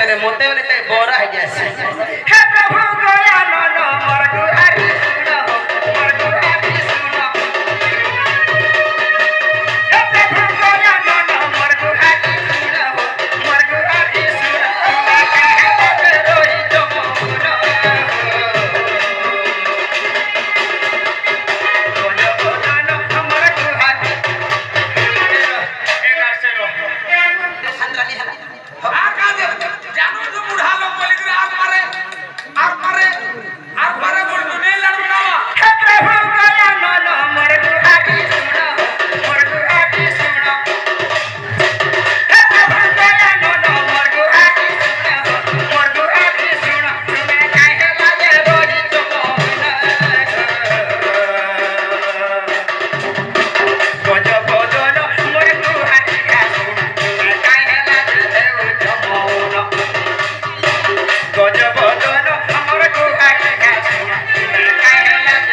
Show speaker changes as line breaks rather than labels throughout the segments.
रे मोते वाले ते बोरा है जैसे हे प्रभु गया नो मोर गुहारी सुनो मोर गुहारी सुनो हे प्रभु गया नो मोर गुहारी सुनो मोर गुहारी सुनो हे रोई तो मोनो बोलो बोलो नो मोर गुहारी एक आसे रो संद्रानी हला जानू तो बुढ़ा लोग बोले कि आग मारे बोल तो नहीं लड़वावा हे प्रभु गया नो मोर गुहारी सुनो मोर गुहारी सुनो हे प्रभु गया नो मोर गुहारी सुनो मोर गुहारी सुनो तुम्हें काहे लागे रोजी तुम बोझो बोझो नो मोर गुहारी का सुनो तुम्हें काहे लागे तुम गजब दोनो हमर गुहारी का सुनो तुम्हें काहे लागे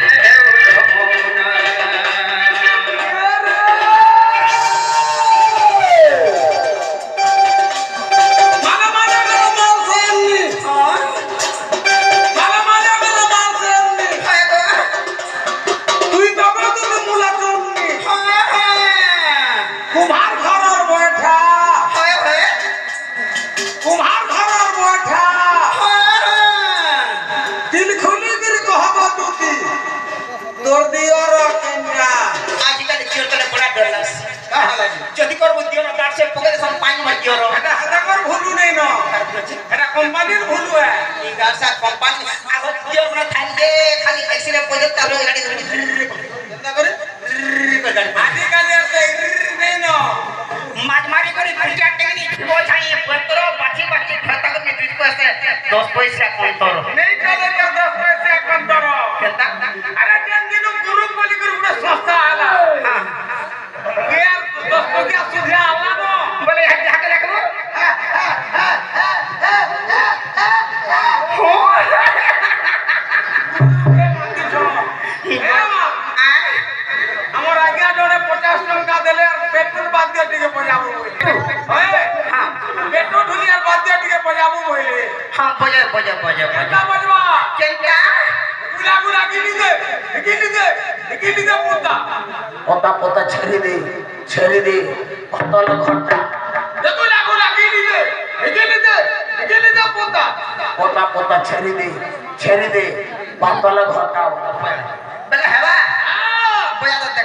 যদি করব দিও না তার সে পকেটে সব পানি মার দিও রে এটা কর ভুলু নেই না এটা কোম্পানির ভুলু এই গাছটা কোম্পানি আগত দিও না থাকবে খালি এক্সিরে পজে তার গাড়ি কেমন করে গাড়ি আদি কালে আছে নেই না মাঝমারি করে ফুটা টেকনিক বোঝাই পত্র বাছি বাছি খাতা করে দিতে আছে 10 পয়সা কোন তোর নেই কালে 10 পয়সা কোন তোর কেতা আরে দিন দিন গুরু বলি করে পুরো সস্তা আলা হ্যাঁ यार दोस्तों क्या सुझा आला नो बोले हके रखो हो हमर आज्ञा जोड़े 50 टका देले पेट्रोल बात दे टिके बजाबो होय हां पेट्रोल ढुलिया बात दे टिके बजाबो होइले हां बजा का बजवा केनका गुला गिनी दे पोता पोता छेरी दे पतल घंटा देखो गुला गिनी दे पोता पोता छेरी दे पतल घंटा बोले हेबा बजा दे